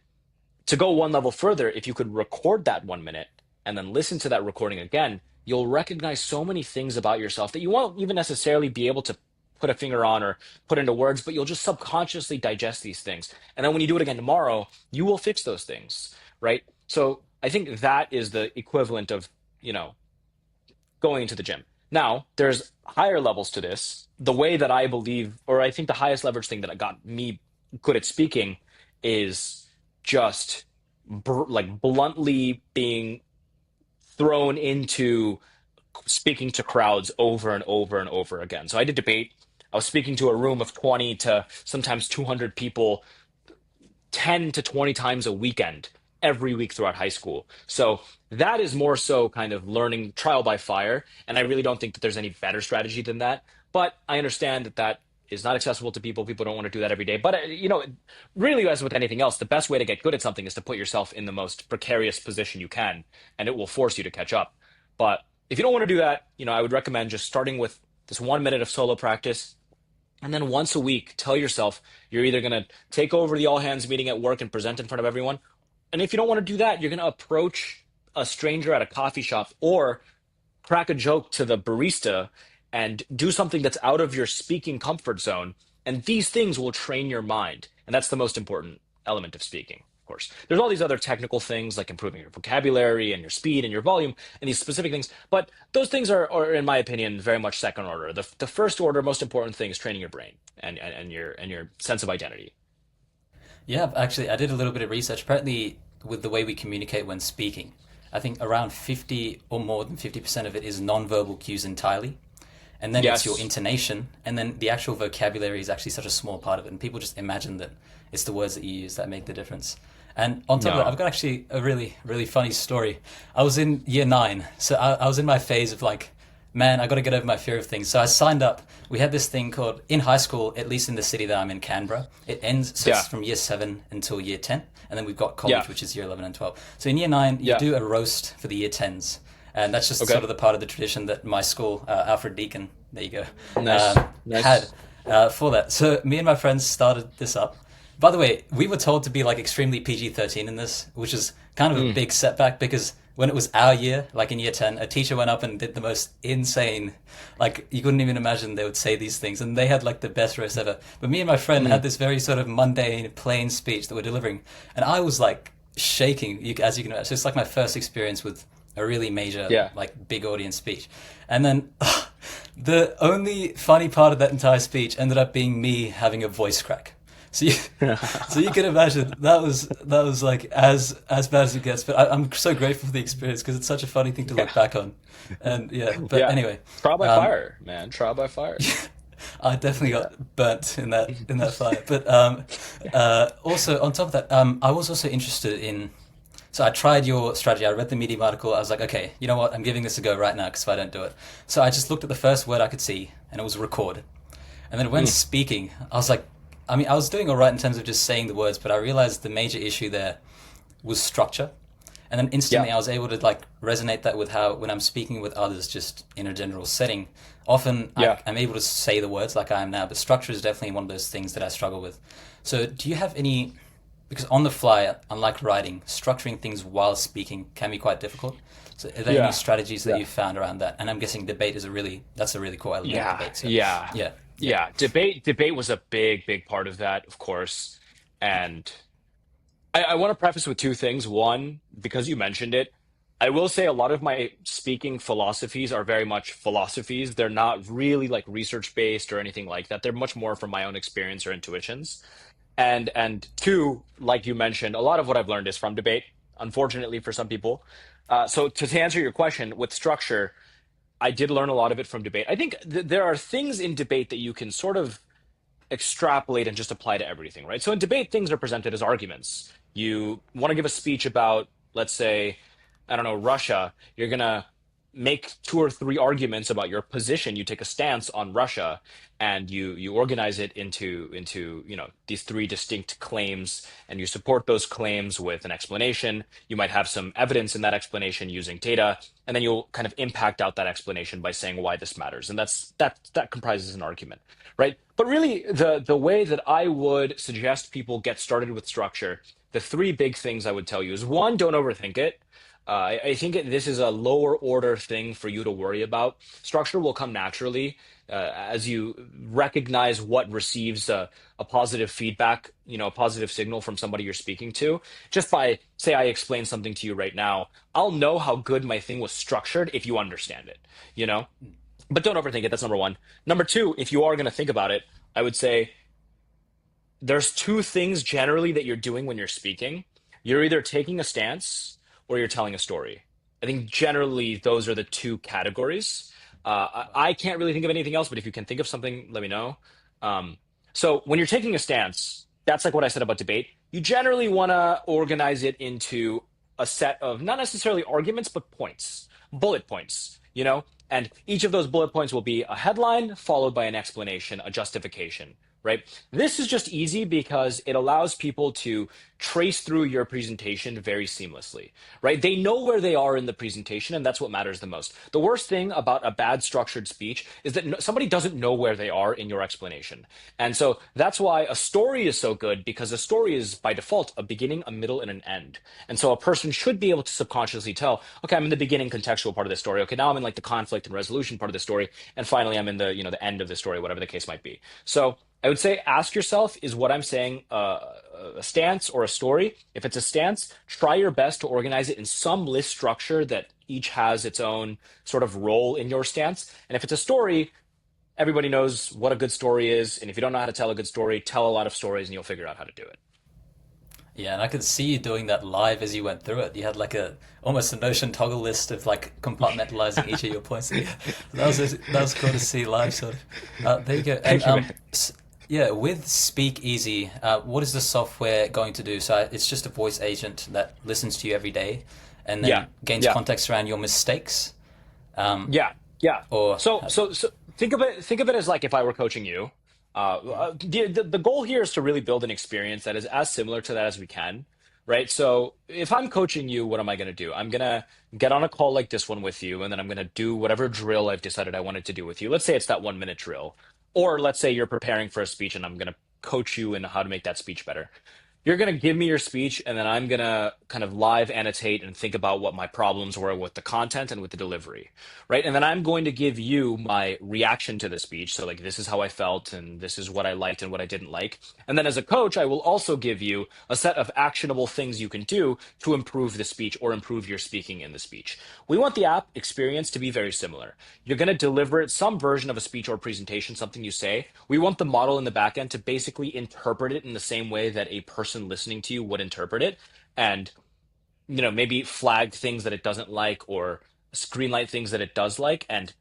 to go one level further, if you could record that 1 minute and then listen to that recording again, you'll recognize so many things about yourself that you won't even necessarily be able to put a finger on or put into words, but you'll just subconsciously digest these things. And then when you do it again tomorrow, you will fix those things, right? So I think that is the equivalent of, you know, going into the gym. Now, there's higher levels to this. The way that I believe, or I think the highest leverage thing that got me good at speaking is just like bluntly being thrown into speaking to crowds over and over and over again. So I did debate. I was speaking to a room of 20 to sometimes 200 people 10 to 20 times a weekend every week throughout high school. So that is more so kind of learning trial by fire. And I really don't think that there's any better strategy than that. But I understand that that is not accessible to people. People don't want to do that every day. But, you know, really, as with anything else, the best way to get good at something is to put yourself in the most precarious position you can, and it will force you to catch up. But if you don't want to do that, you know, I would recommend just starting with this 1 minute of solo practice, and then once a week, tell yourself you're either going to take over the all hands meeting at work and present in front of everyone. And if you don't want to do that, you're going to approach a stranger at a coffee shop or crack a joke to the barista and do something that's out of your speaking comfort zone. And these things will train your mind. And that's the most important element of speaking, of course. There's all these other technical things like improving your vocabulary and your speed and your volume and these specific things. But those things are in my opinion, very much second order. The first order, most important thing is training your brain and your sense of identity. Yeah, actually, I did a little bit of research. Apparently, with the way we communicate when speaking, I think around 50 or more than 50% of it is non-verbal cues entirely. And then it's your Yes. intonation, and then the actual vocabulary is actually such a small part of it. And people just imagine that it's the words that you use that make the difference. And on top of that, I've No. got actually a really, really funny story. I was in year nine, so I was in my phase of like, man, I got to get over my fear of things. So I signed up. We had this thing called, in high school, at least in the city that I'm in, Canberra, it ends, so Yeah. it's from year seven until year 10. And then we've got Yeah. college, which is year 11 and 12. So in year nine, you Yeah. do a roast for the year 10s. And that's just sort Okay. of the part of the tradition that my school, Alfred Deacon, there you go, Nice. had Nice. for that. So me and my friends started this up. By the way, we were told to be like extremely PG-13 in this, which is kind of a Mm. big setback because when it was our year, like in year 10, a teacher went up and did the most insane, like you couldn't even imagine they would say these things. And they had like the best roast ever. But me and my friend Mm. had this very sort of mundane, plain speech that we're delivering. And I was like shaking, as you can imagine. So it's like my first experience with a really major, Yeah. like big audience speech. And then the only funny part of that entire speech ended up being me having a voice crack. So you, so you can imagine that was like as bad as it gets. But I'm so grateful for the experience because it's such a funny thing to look Yeah. back on. And yeah, but Yeah. anyway, Trial by um, fire, man. Trial by fire. I definitely Yeah. got burnt in that fire. But also on top of that, I was also interested in. So I tried your strategy. I read the Medium article. I was like, okay, you know what? I'm giving this a go right now because if I don't do it, so I just looked at the first word I could see, and it was record. And then when Mm. speaking, I was like, I mean, I was doing all right in terms of just saying the words, but I realized the major issue there was structure. And then Yeah. instantly I was able to like resonate that with how when I'm speaking with others just in a general setting, often Yeah. I'm able to say the words like I am now, but structure is definitely one of those things that I struggle with. So do you have any, because on the fly, unlike writing, structuring things while speaking can be quite difficult. So are there any Yeah. strategies that Yeah. you've found around that? And I'm guessing debate is that's a really cool element of Yeah. debate. So Yeah. yeah, yeah. Yeah. Debate was a big part of that, of course. And I want to preface with two things. One, because you mentioned it, I will say a lot of my speaking philosophies are very much philosophies. They're not really like research based or anything like that. They're much more from my own experience or intuitions. And two, like you mentioned, a lot of what I've learned is from debate, unfortunately for some people. So to answer your question with structure, I did learn a lot of it from debate. I think there are things in debate that you can sort of extrapolate and just apply to everything, right? So in debate, things are presented as arguments. You want to give a speech about, let's say, I don't know, Russia. You're going to make two or three arguments about your position. You take a stance on Russia and you organize it into, you know, these three distinct claims and you support those claims with an explanation. You might have some evidence in that explanation using data, and then you'll kind of impact out that explanation by saying why this matters. And that comprises an argument, right? But really, the way that I would suggest people get started with structure, the three big things I would tell you is one, don't overthink it. I think this is a lower order thing for you to worry about. Structure will come naturally as you recognize what receives a positive feedback, a positive signal from somebody you're speaking to. Just by, say, I explain something to you right now, I'll know how good my thing was structured if you understand it, you know? But don't overthink it. That's number one. Number two, if you are going to think about it, I would say there's two things generally that you're doing when you're speaking. You're either taking a stance or you're telling a story. I think generally those are the two categories. I can't really think of anything else, but if you can think of something, let me know. Um, so when you're taking a stance, that's like what I said about debate. You generally want to organize it into a set of not necessarily arguments, but points, bullet points, and each of those bullet points will be a headline followed by an explanation, a justification, right? This is just easy because it allows people to trace through your presentation very seamlessly, right? They know where they are in the presentation, and that's what matters the most. The worst thing about a bad structured speech is that somebody doesn't know where they are in your explanation. And so that's why a story is so good, because a story is by default a beginning, a middle, and an end. And so a person should be able to subconsciously tell, okay, I'm in the beginning contextual part of the story. Okay, now I'm in like the conflict and resolution part of the story. And finally, I'm in the end of the story, whatever the case might be. So I would say ask yourself, is what I'm saying a stance or a story? If it's a stance, try your best to organize it in some list structure that each has its own sort of role in your stance. And if it's a story, everybody knows what a good story is. And if you don't know how to tell a good story, tell a lot of stories and you'll figure out how to do it. Yeah, and I could see you doing that live as you went through it. You had like a almost a Notion toggle list of like compartmentalizing each of your points. Yeah, that was cool to see live. Sort of. There you go. And Thank you, man. yeah, with Speakeasy, what is the software going to do? So it's just a voice agent that listens to you every day, and Yeah, then gains yeah. context around your mistakes. Um, Yeah, yeah. or So think of it as like if I were coaching you. The goal here is to really build an experience that is as similar to that as we can, right? So if I'm coaching you, what am I going to do? I'm going to get on a call like this one with you, and then I'm going to do whatever drill I've decided I wanted to do with you. Let's say it's that 1 minute drill, or let's say you're preparing for a speech, and I'm going to coach you in how to make that speech better. You're going to give me your speech, and then I'm going to kind of live annotate and think about what my problems were with the content and with the delivery, right? And then I'm going to give you my reaction to the speech. So, like, this is how I felt, and this is what I liked and what I didn't like. And then as a coach, I will also give you a set of actionable things you can do to improve the speech or improve your speaking in the speech. We want the app experience to be very similar. You're going to deliver it some version of a speech or presentation, something you say. We want the model in the back end to basically interpret it in the same way that a person listening to you would interpret it, and maybe flag things that it doesn't like or screenlight things that it does like, and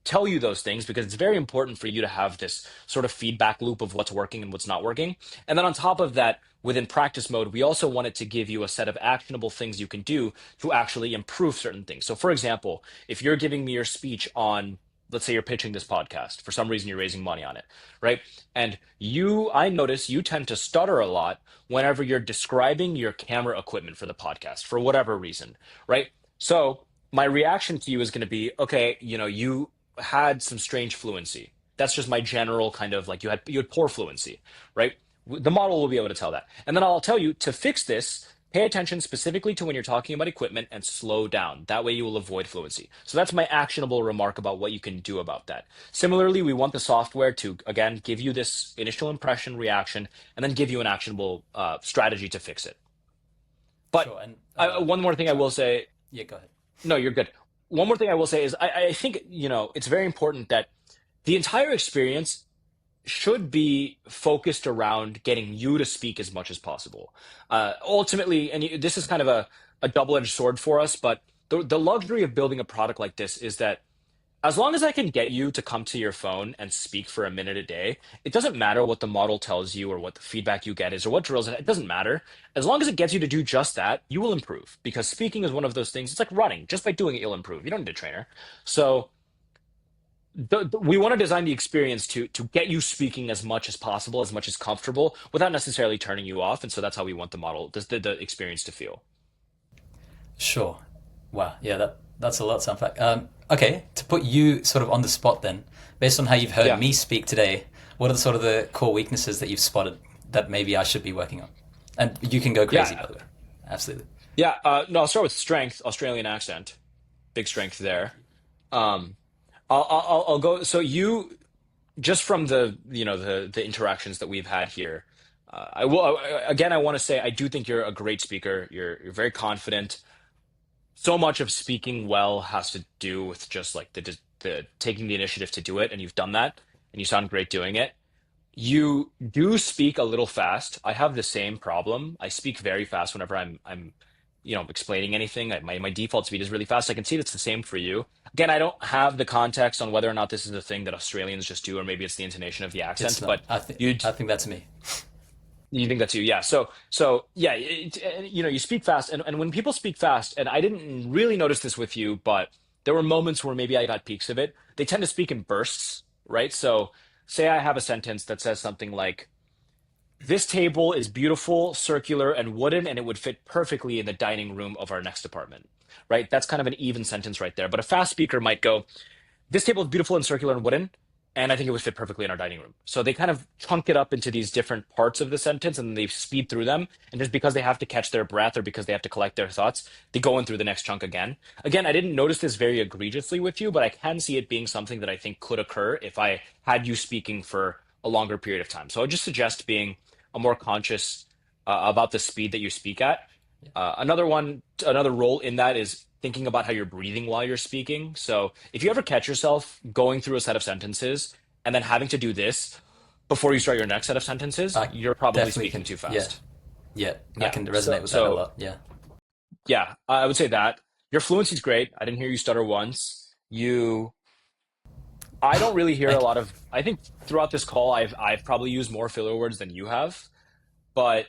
tell you those things, because it's very important for you to have this sort of feedback loop of what's working and what's not working. And then on top of that, within practice mode, we also wanted to give you a set of actionable things you can do to actually improve certain things. So for example, if you're giving me your speech on, let's say you're pitching this podcast, for some reason you're raising money on it, right? And I notice you tend to stutter a lot whenever you're describing your camera equipment for the podcast for whatever reason, right? So my reaction to you is going to be, okay, you had some strange fluency. That's just my general kind of like you had poor fluency, right? The model will be able to tell that. And then I'll tell you to fix this, pay attention specifically to when you're talking about equipment and slow down. That way you will avoid fluency. So that's my actionable remark about what you can do about that. Similarly, we want the software to, again, give you this initial impression reaction and then give you an actionable strategy to fix it. But sure, and one more thing I sorry. will say, Yeah, go ahead. no, you're good. One more thing I will say is I think, it's very important that the entire experience should be focused around getting you to speak as much as possible. Ultimately, and this is kind of a double-edged sword for us, but the luxury of building a product like this is that as long as I can get you to come to your phone and speak for a minute a day, it doesn't matter what the model tells you or what the feedback you get is or what drills, it doesn't matter. As long as it gets you to do just that, you will improve, because speaking is one of those things. It's like running. Just by doing it, you'll improve. You don't need a trainer. So we want to design the experience to get you speaking as much as possible, as much as comfortable, without necessarily turning you off. And so that's how we want the model, the experience to feel. Sure. Wow. Yeah, that's a lot to unpack. Okay, to put you sort of on the spot then, based on how you've heard Yeah. me speak today, what are the sort of the core weaknesses that you've spotted that maybe I should be working on? And you can go crazy, Yeah. by the way. Absolutely. Yeah, no, I'll start with strength, Australian accent, big strength there. Um, I'll go. So you just from the interactions that we've had here, I will again. I want to say I do think you're a great speaker. You're very confident. So much of speaking well has to do with just like the taking the initiative to do it, and you've done that, and you sound great doing it. You do speak a little fast. I have the same problem. I speak very fast whenever I'm explaining anything. My default speed is really fast. I can see that's the same for you. Again, I don't have the context on whether or not this is a thing that Australians just do, or maybe it's the intonation of the It's accent. not. But I think that's me. you think that's you, yeah. So yeah, you speak fast, and when people speak fast, and I didn't really notice this with you, but there were moments where maybe I got peaks of it. They tend to speak in bursts, right? So say I have a sentence that says something like, "This table is beautiful, circular, and wooden, and it would fit perfectly in the dining room of our next apartment." Right? That's kind of an even sentence right there. But a fast speaker might go, "This table is beautiful and circular and wooden, and I think it would fit perfectly in our dining room." So they kind of chunk it up into these different parts of the sentence and they speed through them. And just because they have to catch their breath or because they have to collect their thoughts, they go in through the next chunk again. Again, I didn't notice this very egregiously with you, but I can see it being something that I think could occur if I had you speaking for a longer period of time. So I would just suggest being a more conscious about the speed that you speak at. Another role in that is thinking about how you're breathing while you're speaking. So if you ever catch yourself going through a set of sentences and then having to do this before you start your next set of sentences, I you're probably definitely speaking can. too Yeah, fast. yeah. I Yeah. can So resonate with that a so lot. Yeah. yeah, I would say that your fluency is great. I didn't hear you stutter once. I don't really hear a Thank you. lot of. I think throughout this call, I've probably used more filler words than you have, but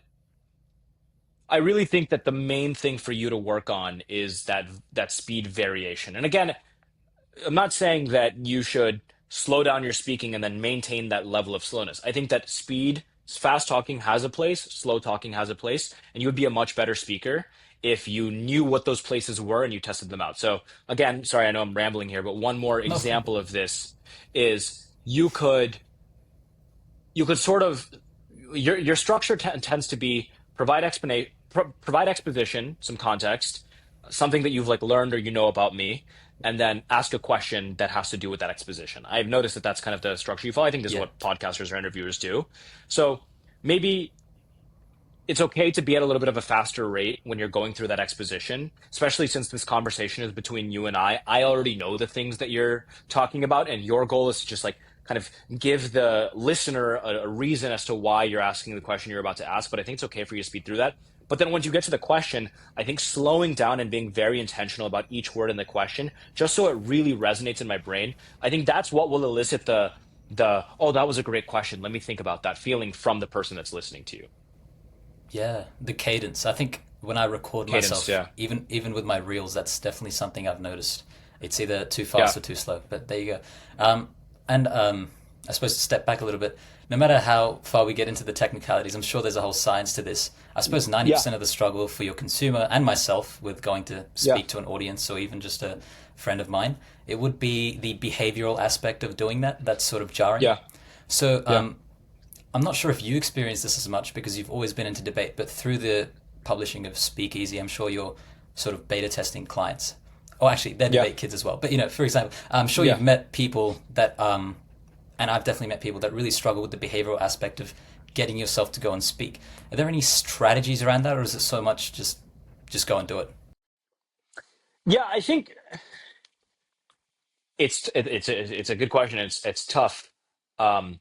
I really think that the main thing for you to work on is that speed variation. And again, I'm not saying that you should slow down your speaking and then maintain that level of slowness. I think that fast talking has a place, slow talking has a place, and you would be a much better speaker if you knew what those places were and you tested them out. So again, sorry, I know I'm rambling here, but one more No, fine. example of this is you could sort of your structure tends to be provide exposition, some context, something that you've like learned or you know about me, and then ask a question that has to do with that exposition. I've noticed that that's kind of the structure you follow. I think this is Yeah. what podcasters or interviewers do. So maybe it's okay to be at a little bit of a faster rate when you're going through that exposition, especially since this conversation is between you and I. I already know the things that you're talking about, and your goal is to just like kind of give the listener a reason as to why you're asking the question you're about to ask. But I think it's okay for you to speed through that. But then once you get to the question, I think slowing down and being very intentional about each word in the question, just so it really resonates in my brain, I think that's what will elicit the oh, that was a great question. Let me think about that feeling from the person that's listening to you. Yeah, the cadence. I think when I record Cadence, myself, yeah. even with my reels, that's definitely something I've noticed. It's either too Yeah. fast or too slow. But there you go. And I suppose to step back a little bit, no matter how far we get into the technicalities, I'm sure there's a whole science to this. I suppose Yeah. 90% of the struggle for your consumer and myself with going to Yeah. speak to an audience or even just a friend of mine, it would be the behavioral aspect of doing that. That's sort of jarring. Yeah. So Yeah. I'm not sure if you experience this as much because you've always been into debate, but through the publishing of Speakeasy, I'm sure you're sort of beta testing clients. Oh, actually, they're Yeah. debate kids as well. But for example, I'm sure you've Yeah. met people that, and I've definitely met people that really struggle with the behavioral aspect of getting yourself to go and speak. Are there any strategies around that, or is it so much just go and do it? Yeah, I think it's a good question. It's tough. Um,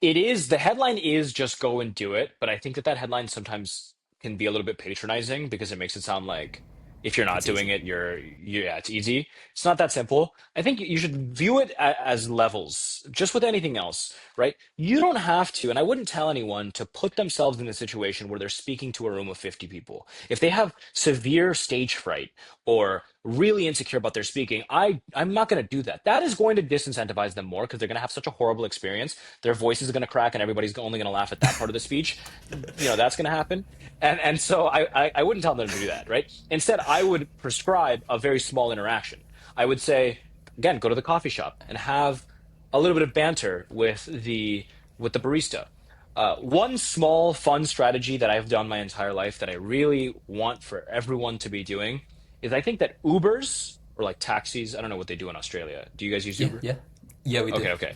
the headline is just go and do it, but I think that headline sometimes can be a little bit patronizing because it makes it sound like if you're not It's doing easy. it, yeah, it's easy. It's not that simple. I think you should view it as levels, just with anything else, right? You don't have to, and I wouldn't tell anyone to put themselves in a situation where they're speaking to a room of 50 people. If they have severe stage fright or really insecure about their speaking, I'm not going to do that. That is going to disincentivize them more because they're going to have such a horrible experience. Their voices are going to crack and everybody's only going to laugh at that part of the speech. That's going to happen. And so I wouldn't tell them to do that, right? Instead, I would prescribe a very small interaction. I would say, again, go to the coffee shop and have a little bit of banter with the barista. One small fun strategy that I've done my entire life that I really want for everyone to be doing is I think that Ubers or like taxis, I don't know what they do in Australia. Do you guys use Yeah, Uber? yeah, yeah. We do. Okay, okay.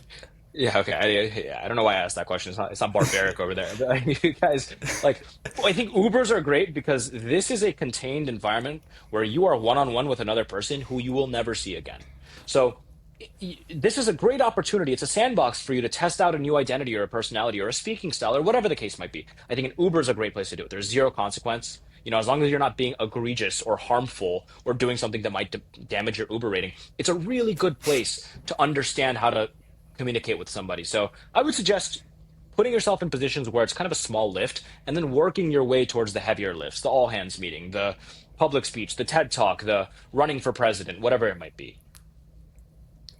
Yeah, okay. Yeah, I don't know why I asked that question. It's not barbaric over there. But you guys, like, I think Ubers are great because this is a contained environment where you are one on one with another person who you will never see again. So this is a great opportunity. It's a sandbox for you to test out a new identity or a personality or a speaking style or whatever the case might be. I think an Uber is a great place to do it. There's zero consequence. As long as you're not being egregious or harmful or doing something that might damage your Uber rating, it's a really good place to understand how to communicate with somebody. So I would suggest putting yourself in positions where it's kind of a small lift and then working your way towards the heavier lifts, the all hands meeting, the public speech, the TED talk, the running for president, whatever it might be.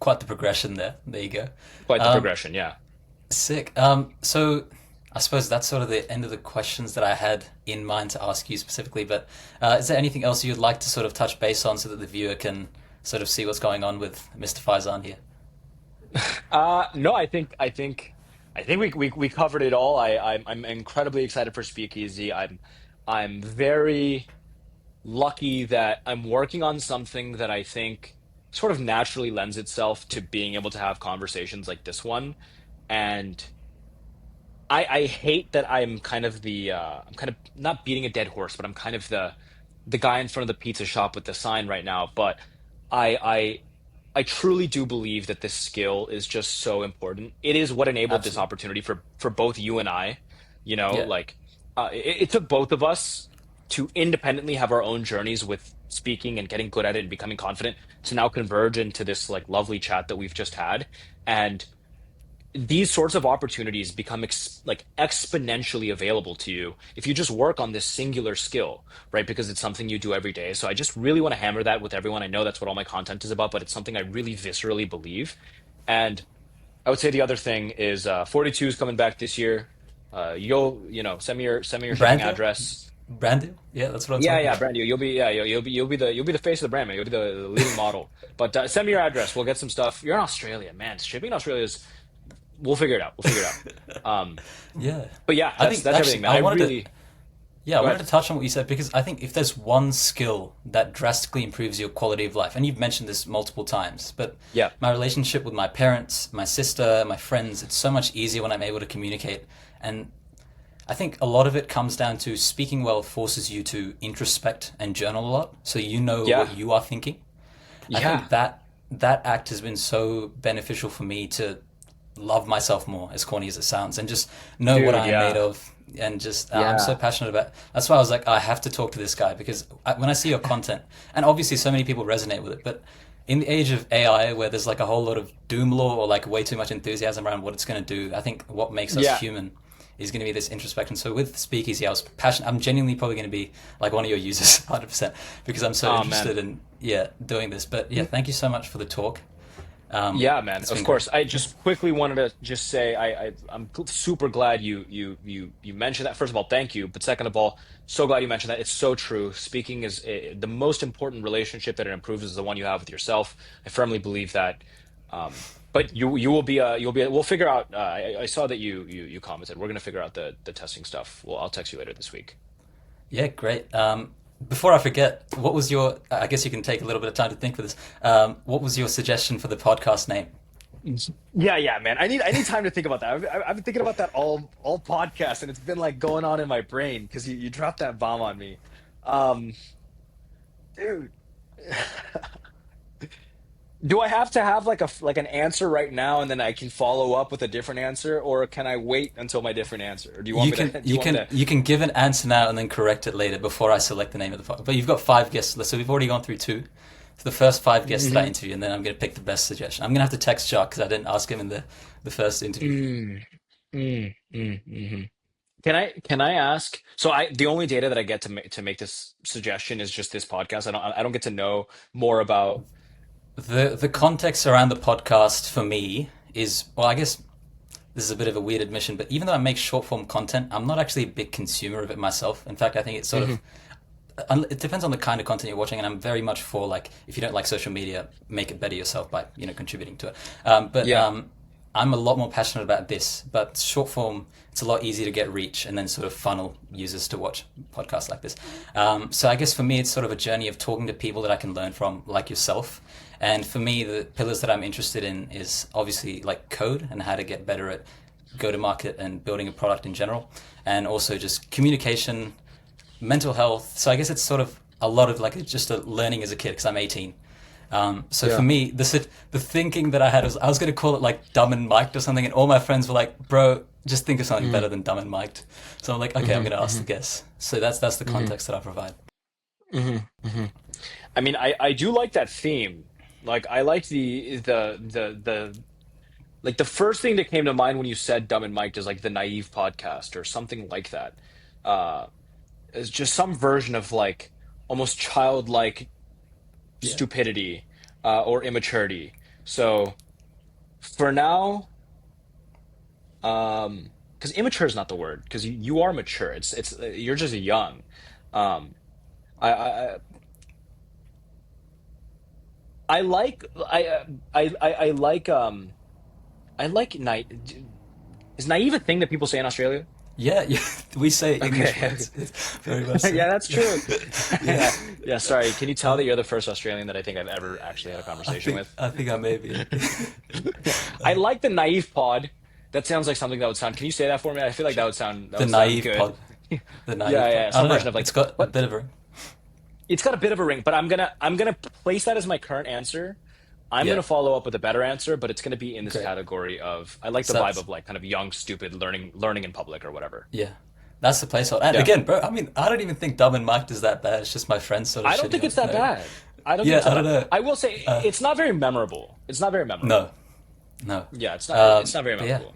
Quite the progression there. There you go. Quite the Um, progression, yeah. Sick. So I suppose that's sort of the end of the questions that I had in mind to ask you specifically. But is there anything else you'd like to sort of touch base on so that the viewer can sort of see what's going on with Mr. Faizan here? No, I think we covered it all. I'm incredibly excited for Speakeasy. I'm very lucky that I'm working on something that I think sort of naturally lends itself to being able to have conversations like this one. And I hate that I'm kind of not beating a dead horse, but I'm kind of the guy in front of the pizza shop with the sign right now. But I I I truly do believe that this skill is just so important. It is what enabled this Absolutely. opportunity for both you and I. Yeah. Like it took both of us to independently have our own journeys with speaking and getting good at it and becoming confident to now converge into this like lovely chat that we've just had. And these sorts of opportunities become like exponentially available to you if you just work on this singular skill, right? Because it's something you do every day. So I just really want to hammer that with everyone. I know that's what all my content is about, but it's something I really viscerally believe. And I would say the other thing is 42 is coming back this year. Send me your shipping Brand deal? address. Brand deal? Yeah, that's what I'm Yeah, talking yeah, about. brand new. You'll be the face of the brand, man. You'll be the leading model. But send me your address. We'll get some stuff. You're in Australia, man. Shipping in Australia is. We'll figure it out. We'll figure it out. Um, Yeah. but yeah, I that's think that's everything, actually man. I really I go wanted ahead. to touch on what you said because I think if there's one skill that drastically improves your quality of life, and you've mentioned this multiple times, but Yeah, my relationship with my parents, my sister, my friends, it's so much easier when I'm able to communicate. And I think a lot of it comes down to speaking well forces you to introspect and journal a lot, so you know yeah, what you are thinking. I yeah, think that act has been so beneficial for me to love myself more, as corny as it sounds, and just know what dude. I am made Yeah, of. And just, I'm so yeah, passionate about. That's why I was like, I have to talk to this guy because when I see your content, and obviously so many people resonate with it, but in the age of AI, where there's like a whole lot of doom lore or like way too much enthusiasm around what it's going to do, I think what makes us yeah. human is going to be this introspection. So with Speakeasy, I was passionate. I'm genuinely probably going to be like one of your users, 100%, because I'm so Oh man. interested in doing this. But yeah, thank you so much for the talk. Yeah, man. It's Of been great. course. I just quickly wanted to just say I'm super glad you mentioned that. First of all, thank you. But second of all, so glad you mentioned that. It's so true. Speaking is the most important relationship that it improves is the one you have with yourself. I firmly believe that. But you'll be we'll figure out. I saw that you commented. We're gonna figure out the testing stuff. Well, I'll text you later this week. Yeah, great. Before I forget, what was your? I guess you can take a little bit of time to think for this. What was your suggestion for the podcast name? Yeah, yeah, man. I need time to think about that. I've been thinking about that all podcast, and it's been like going on in my brain because you dropped that bomb on me, um, dude. Do I have to have like an answer right now, and then I can follow up with a different answer, or can I wait until my different answer? Or do you want You me can to? Do you you want me can to? you can give an answer now and then correct it later before I select the name of the podcast. But you've got five guests, so we've already gone through two. So the first five guests that I Mhm. interview, and then I'm going to pick the best suggestion. I'm going to have to text Jacques because I didn't ask him in the first interview. Mm, mhm. Can I ask? So the only data that I get to make this suggestion is just this podcast. I don't get to know more about. The context around the podcast for me is, well, I guess this is a bit of a weird admission, but even though I make short form content, I'm not actually a big consumer of it myself. In fact, I think it's sort Mhm. of it depends on the kind of content you're watching, and I'm very much for like if you don't like social media, make it better yourself by contributing to it. But Yeah. I'm a lot more passionate about this, but short form, it's a lot easier to get reach and then sort of funnel users to watch podcasts like this. So I guess for me, it's sort of a journey of talking to people that I can learn from, like yourself. And for me, the pillars that I'm interested in is obviously like code and how to get better at go to market and building a product in general, and also just communication, mental health. So I guess it's sort of a lot of like just a learning as a kid because I'm 18. So for Yeah. me, the thinking that I had was I was going to call it like dumb and mic'd or something, and all my friends were like, "Bro, just think of something Mm-hmm. better than dumb and mic'd." So I'm like, "Okay, I'm Mm-hmm. going to ask Mm-hmm. the guess." So that's the Mm-hmm. context that I provide. Mm-hmm. I mean, I do like that theme. Like, I like the like the first thing that came to mind when you said Dumb and Mike is like the Naive podcast or something like that. Uh, it's just some version of like almost childlike Yeah, stupidity or immaturity. So for now, because immature is not the word, because you are mature. It's you're just young. Um, I I like I like I like is naive a thing that people say in Australia? yeah, yeah. We say English Okay, words. It's very much so. yeah, that's true. Yeah. Yeah, yeah. Sorry, can you tell Uh, that you're the first Australian that I think I've ever actually had a conversation with? I think I may be. I like the naive pod. That sounds like something that would sound. Can you say that for me? I feel like that The would sound naive good. pod. The Yeah, naive pod. yeah, I some don't version know. of It's like, got a but bit of a it's got a bit of a ring. But I'm gonna place that as my current answer. I'm yeah. gonna follow up with a better answer, but it's gonna be in this Great. category of I like the So vibe that's of like kind of young, stupid, learning in public or whatever. yeah. That's the placeholder. And Yeah. again, bro, I mean, I don't even think dumb and mic'd is that bad. It's just my friends sort of I don't shitting think on it's it, you that know. bad. I don't think Yeah, it's I that don't bad. know. I will say Uh, it's not very memorable. It's not very no, memorable. no. Yeah, it's not very But yeah, memorable.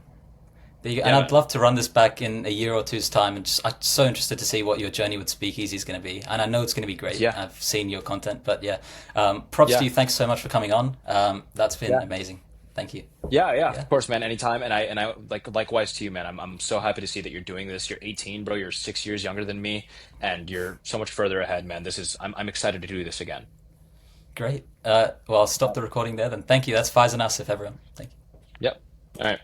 and Yeah, I'd man. love to run this back in a year or two's time. And just, I'm so interested to see what your journey with Speakeasy is going to be. And I know it's going to be great. Yeah. I've seen your content, but yeah, props to Yeah. you. Thanks so much for coming on. That's been Yeah. amazing. Thank you. Yeah, yeah, Yeah, of course, man. Anytime, and I like likewise to you, man. I'm so happy to see that you're doing this. You're 18, bro. You're 6 years younger than me, and you're so much further ahead, man. I'm excited to do this again. great. Well, I'll stop the recording there then. Thank you. That's Faizan Asif, everyone. Thank you. Yep. All right.